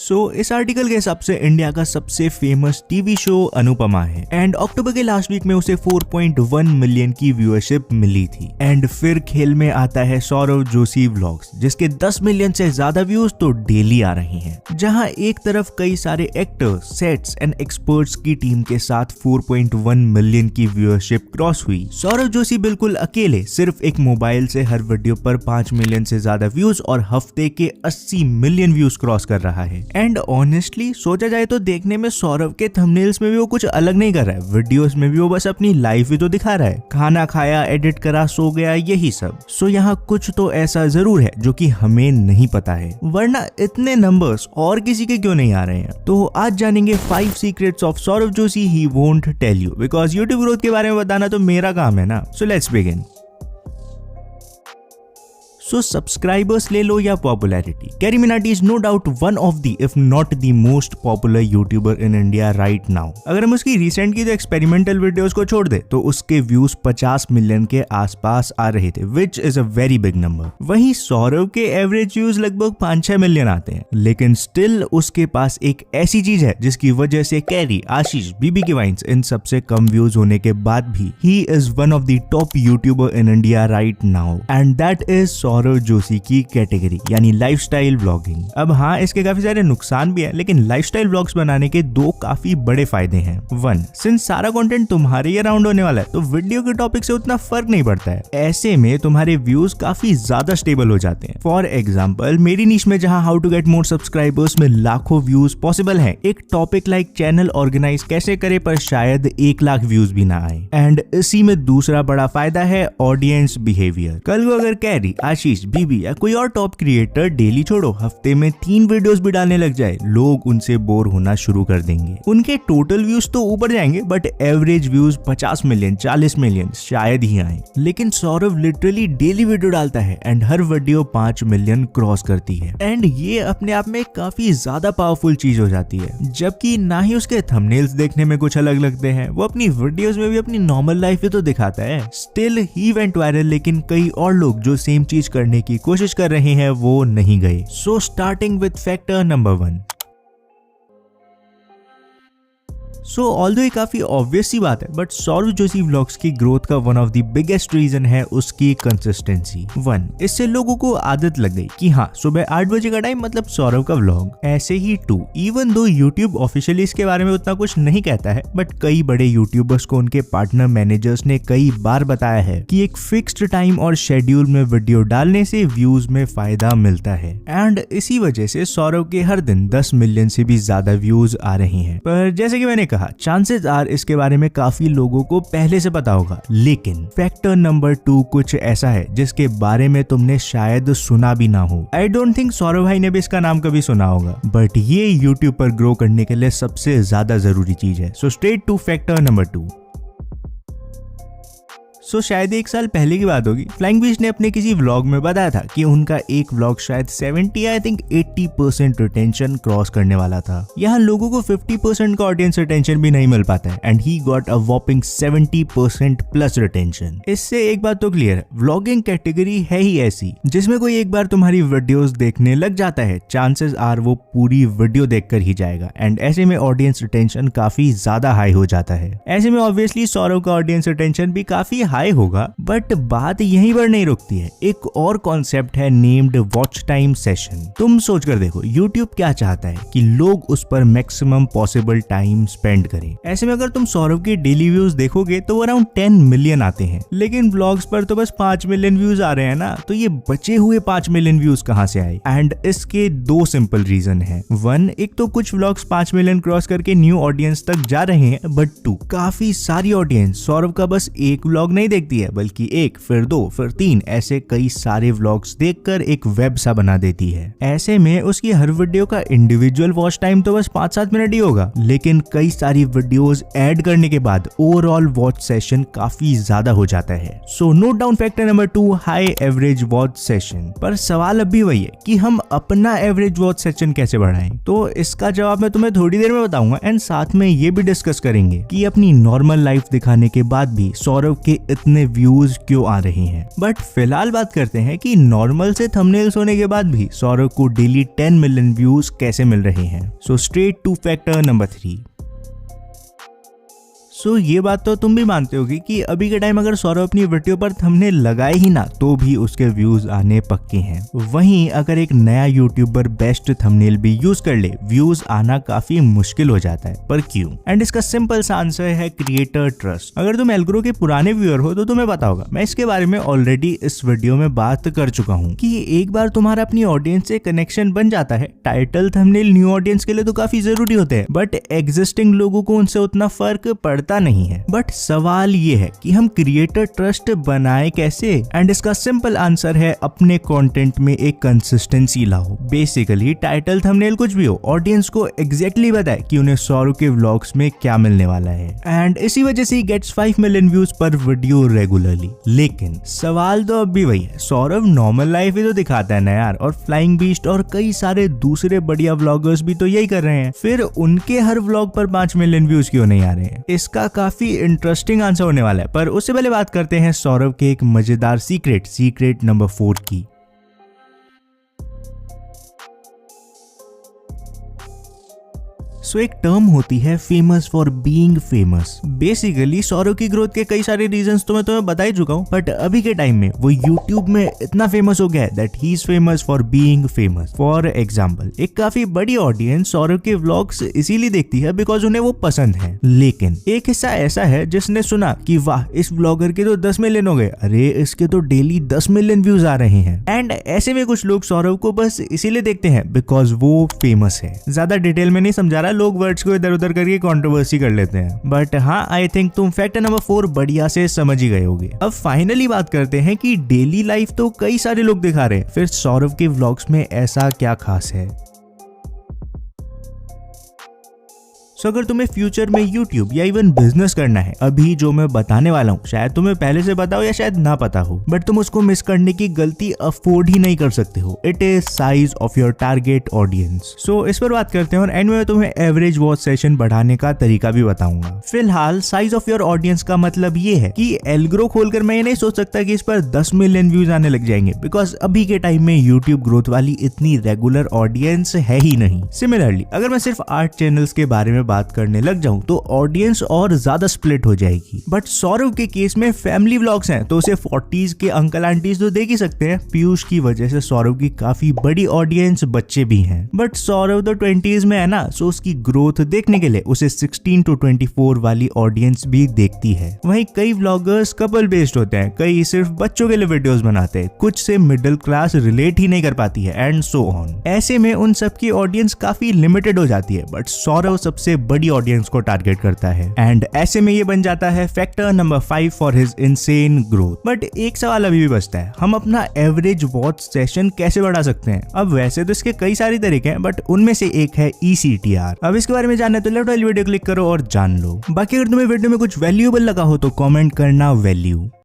इस आर्टिकल के हिसाब से इंडिया का सबसे फेमस टीवी शो अनुपमा है एंड अक्टूबर के लास्ट वीक में उसे 4.1 मिलियन की व्यूअरशिप मिली थी। एंड फिर खेल में आता है सौरव जोशी व्लॉग्स, जिसके 10 मिलियन से ज्यादा व्यूज तो डेली आ रहे हैं, जहां एक तरफ कई सारे एक्टर्स, सेट्स एंड एक्सपर्ट्स की टीम के साथ 4.1 मिलियन की व्यूअरशिप क्रॉस हुई। सौरव जोशी बिल्कुल अकेले सिर्फ एक मोबाइल से हर वीडियो पर 5 मिलियन से ज्यादा व्यूज और हफ्ते के 80 मिलियन व्यूज क्रॉस कर रहा है। एंड ऑनेस्टली सोचा जाए तो देखने में सौरव के थंबनेल्स में भी वो कुछ अलग नहीं कर रहा है, वीडियोस में भी वो बस अपनी लाइफ ही तो दिखा रहा है, खाना खाया, एडिट करा, सो गया, यही सब। यहाँ कुछ तो ऐसा जरूर है जो कि हमें नहीं पता है, वरना इतने नंबर्स और किसी के क्यों नहीं आ रहे हैं। तो आज जानेंगे 5 secrets of Saurav Joshi he won't tell you, because YouTube growth के बारे में बताना तो मेरा काम है ना। So let's begin. सब्सक्राइबर्स ले लो या popularity, Carry Minati is no doubt one of the if not the most popular YouTuber in India right now. अगर हम उसकी रिसेंट की जो एक्सपेरिमेंटल वीडियोस को छोड़ दे तो उसके व्यूज 50 मिलियन के आसपास आ रहे थे, which is a very big number. वहीं सौरव के एवरेज व्यूज लगभग 5-6 मिलियन आते हैं, लेकिन स्टिल उसके पास एक ऐसी चीज है जिसकी वजह से कैरी, आशीष, बीबी की वाइन्स इन सबसे कम व्यूज होने के बाद भी he is one of the top YouTuber in India right now, and that is Saurav Joshi की कैटेगरी, यानी लाइफस्टाइल व्लॉगिंग। अब हाँ, इसके काफी सारे नुकसान भी है, लेकिन लाइफस्टाइल व्लॉग्स बनाने के 2 काफी बड़े फायदे हैं। 1, सिंस सारा कंटेंट तुम्हारे ही अराउंड होने वाला है तो वीडियो के टॉपिक से उतना फर्क नहीं पड़ता है। ऐसे में तुम्हारे व्यूज काफी ज्यादा स्टेबल हो जाते हैं। फॉर एग्जाम्पल, मेरी नीश में जहाँ how to get more subscribers में लाखों व्यूज पॉसिबल है, एक टॉपिक लाइक चैनल ऑर्गेनाइज कैसे करे पर शायद 1 लाख व्यूज भी ना आए। एंड इसी में दूसरा बड़ा फायदा है ऑडियंस बिहेवियर। कल को अगर कैरी, आशीष, बीबी या कोई और टॉप क्रिएटर डेली छोड़ो हफ्ते में 3 वीडियोस भी डालने लग जाए, लोग उनसे बोर होना शुरू कर देंगे। उनके टोटल व्यूज तो ऊपर जाएंगे but average views 50 million 40 million शायद ही आए। लेकिन सौरव लिटरली डेली वीडियो डालता है and her video 5 million cross करती है, एंड ये अपने आप में काफी ज्यादा पावरफुल चीज हो जाती है। जबकि ना ही उसके थंबनेल्स देखने में कुछ अलग लगते हैं, वो अपनी वीडियोस में भी अपनी नॉर्मल लाइफ ही तो दिखाता है। स्टिल ही वेंट वायरल, लेकिन कई और लोग जो सेम चीज करने की कोशिश कर रहे हैं वो नहीं गए। Starting with factor number 1। Although ये काफी ऑब्वियस सी बात है, बट सौरव जोशी व्लॉग्स की ग्रोथ का one of the biggest reason है उसकी कंसिस्टेंसी। 1, इससे लोगों को आदत लग गई कि हाँ, सुबह 8 बजे का टाइम मतलब सौरव का व्लॉग। ऐसे ही 2, इवन दो यूट्यूब ऑफिशियली इसके बारे में उतना कुछ नहीं कहता है, बट कई बड़े यूट्यूबर्स को उनके पार्टनर मैनेजर्स ने कई बार बताया है कि एक फिक्स्ड टाइम और शेड्यूल में वीडियो डालने से व्यूज में फायदा मिलता है। एंड इसी वजह से सौरव के हर दिन 10 मिलियन से भी ज्यादा व्यूज आ रहे हैं। पर जैसे कि मैंने कहा, चांसेस आर इसके बारे में काफी लोगों को पहले से पता होगा, लेकिन फैक्टर नंबर 2 कुछ ऐसा है जिसके बारे में तुमने शायद सुना भी ना हो। आई डोंट थिंक सौरव भाई ने भी इसका नाम कभी सुना होगा, बट ये यूट्यूब पर ग्रो करने के लिए सबसे ज्यादा जरूरी चीज है। Straight two factor number 2। शायद 1 साल पहले की बात होगी, फ्लाइंग बीच ने अपने किसी व्लॉग में बताया था कि उनका एक व्लॉग शायद 70 आई थिंक 80% रिटेंशन क्रॉस करने वाला था। यहाँ लोगों को 50% का ऑडियंस रिटेंशन भी नहीं मिल पाता है, and he got a whopping 70% plus retention. इससे एक बात तो क्लियर है, व्लॉगिंग कैटेगरी है ही ऐसी जिसमें कोई एक बार तुम्हारी वीडियोस देखने लग जाता है, चांसेस आर वो पूरी वीडियो देखकर ही जाएगा, एंड ऐसे में ऑडियंस रिटेंशन काफी ज्यादा हाई हो जाता है। ऐसे में ऑब्वियसली सौरव का ऑडियंस रिटेंशन भी काफी हाई होगा, बट बात यहीं पर नहीं रुकती है। एक और कॉन्सेप्ट है नेम्ड वॉच टाइम सेशन। तुम सोच कर देखो, यूट्यूब क्या चाहता है कि लोग उस पर मैक्सिमम पॉसिबल टाइम स्पेंड करें। ऐसे में अगर तुम सौरव के डेली व्यूज देखोगे तो वो अराउंड 10 मिलियन आते हैं, लेकिन व्लॉग्स पर तो बस 5 मिलियन व्यूज आ रहे हैं ना, तो ये बचे हुए 5 मिलियन व्यूज कहां से आए? एंड इसके 2 सिंपल रीजन है। 1, एक तो कुछ व्लॉग्स 5 मिलियन क्रॉस करके न्यू ऑडियंस तक जा रहे हैं, बट 2, काफी सारी ऑडियंस सौरव का बस एक व्लॉग नहीं देखती है, बल्कि 1, फिर 2, फिर 3 ऐसे कई सारे व्लॉग्स देखकर एक वेब सा बना देती है। ऐसे में उसकी हर वीडियो का इंडिविजुअल वॉच टाइम तो बस 5-7 मिनट ही होगा, लेकिन कई सारी वीडियोस ऐड करने के बाद ओवरऑल वॉच सेशन काफी ज्यादा हो जाता है। Note down factor number 2, high average watch session. पर सवाल अब भी वही है कि हम अपना एवरेज वॉच सेशन कैसे बढ़ाएं? तो इसका जवाब मैं तुम्हें थोड़ी देर में बताऊंगा, एंड साथ में ये भी डिस्कस करेंगे कि अपनी नॉर्मल लाइफ दिखाने के बाद भी सौरव के इतने व्यूज क्यों आ रहे हैं। बट फिलहाल बात करते हैं कि नॉर्मल से थंबनेल्स होने के बाद भी सौरभ को डेली 10 मिलियन व्यूज कैसे मिल रहे हैं। So straight two factor number 3। ये बात तो तुम भी मानते होगी कि अभी के टाइम अगर सौरभ अपनी वीडियो पर थंबनेल लगाए ही ना तो भी उसके व्यूज आने पक्के हैं। वहीं अगर एक नया यूट्यूबर बेस्ट थंबनेल भी यूज कर ले, व्यूज आना काफी मुश्किल हो जाता है। पर क्यों? एंड इसका सिंपल सा आंसर है क्रिएटर ट्रस्ट। अगर तुम एल्ग्रो के पुराने व्यूअर हो तो तुम्हें पता होगा, मैं इसके बारे में ऑलरेडी इस वीडियो में बात कर चुका हूँ कि एक बार तुम्हारा अपनी ऑडियंस से कनेक्शन बन जाता है, टाइटल थंबनेल न्यू ऑडियंस के लिए तो काफी जरूरी होते हैं, बट एग्जिस्टिंग लोगों को उनसे उतना फर्क पड़ता नहीं है। बट सवाल ये है कि हम क्रिएटर ट्रस्ट बनाए कैसे? एंड इसका सिंपल आंसर है अपने कंटेंट में एक कंसिस्टेंसी लाओ। बेसिकली टाइटल थंबनेल कुछ भी हो, ऑडियंस को एग्जैक्टली बताए कि उन्हें सौरभ के व्लॉग्स में क्या मिलने वाला है। एंड इसी वजह से ही गेट्स 5 मिलियन व्यूज पर वीडियो रेगुलरली। लेकिन सवाल तो अब भी वही है, सौरभ नॉर्मल लाइफ ही तो दिखाता है ना यार, और फ्लाइंग बीस्ट और कई सारे दूसरे बढ़िया व्लॉगर्स भी तो यही कर रहे हैं, फिर उनके हर व्लॉग पर 5 मिलियन व्यूज क्यों नहीं आ रहे हैं? इसका काफी इंटरेस्टिंग आंसर होने वाला है। पर उससे पहले बात करते हैं सौरभ के एक मजेदार सीक्रेट नंबर 4 की। एक टर्म होती है famous for being famous. Basically Saurabh की ग्रोथ के कई सारे रीजंस तो मैं तुम्हें बता ही चुका हूँ, बट अभी के टाइम में वो यूट्यूब में इतना फेमस हो गया है that he is famous for being famous. For example, एक काफी बड़ी ऑडियंस सौरभ के व्लॉग्स इसीलिए देखती है बिकॉज उन्हें वो पसंद है। लेकिन एक हिस्सा ऐसा है जिसने सुना कि वाह, इस ब्लॉगर के तो 10 मिलियन हो गए, अरे इसके तो डेली 10 मिलियन व्यूज आ रहे हैं। एंड ऐसे में कुछ लोग सौरभ को बस इसीलिए देखते हैं बिकॉज वो फेमस है। ज्यादा डिटेल में नहीं समझा रहा, लोग वर्ड्स को इधर उधर करके कंट्रोवर्सी कर लेते हैं, बट हाँ, आई थिंक तुम फैक्टर नंबर 4 बढ़िया से समझ ही गए होगे। अब फाइनली बात करते हैं कि डेली लाइफ तो कई सारे लोग दिखा रहे हैं, फिर सौरभ के व्लॉग्स में ऐसा क्या खास है? अगर तुम्हें फ्यूचर में यूट्यूब या इवन बिजनेस करना है, अभी जो मैं बताने वाला हूँ शायद तुम्हें पहले से पता हो या शायद ना पता हो, बट तुम उसको मिस करने की गलती अफोर्ड ही नहीं कर सकते हो। It is size of your target audience. इस पर बात करते हैं और एंड में तुम्हें एवरेज वॉच सेशन बढ़ाने का तरीका भी बताऊंगा। फिलहाल साइज ऑफ योर ऑडियंस का मतलब ये है कि एल्ग्रो खोलकर मैं ये नहीं सोच सकता कि इस पर 10 मिलियन व्यूज आने लग जाएंगे, बिकॉज अभी के टाइम में यूट्यूब ग्रोथ वाली इतनी रेगुलर ऑडियंस है ही नहीं। सिमिलरली अगर मैं सिर्फ 8 चैनल्स के बारे में बात करने लग जाऊं तो ऑडियंस और ज्यादा स्प्लिट हो जाएगी। बट सौरभ के केस में फैमिली व्लॉग्स हैं तो उसे 40s के अंकल आंटीज तो देख ही सकते हैं। पीयूष की वजह से सौरभ की काफी बड़ी ऑडियंस बच्चे भी हैं, बट सौरभ तो 20s में है ना, सो उसकी ग्रोथ देखने के लिए उसे 16 to 24 वाली ऑडियंस भी देखती है। वहीं कई व्लॉगर्स कपल बेस्ड होते हैं, कई सिर्फ बच्चों के लिए वीडियोस बनाते हैं, कुछ से मिडिल क्लास रिलेट ही नहीं कर पाती है, एंड सो ऑन। ऐसे में उन सबकी ऑडियंस काफी लिमिटेड हो जाती है, बट सौरभ सबसे बड़ी ऑडियंस को टारगेट करता है, एंड ऐसे में ये बन जाता है factor number 5 for his insane growth. But एक सवाल अभी भी बचता है, हम अपना एवरेज वॉच सेशन कैसे बढ़ा सकते हैं? अब वैसे तो इसके कई सारे तरीके हैं, बट उनमें से एक है ECTR। अब इसके बारे में जानना है तो लेफ्ट वाली वीडियो क्लिक करो और जान लो। बाकी अगर तुम्हें वीडियो में कुछ वैल्यूएबल लगा हो तो कमेंट करना वैल्यू।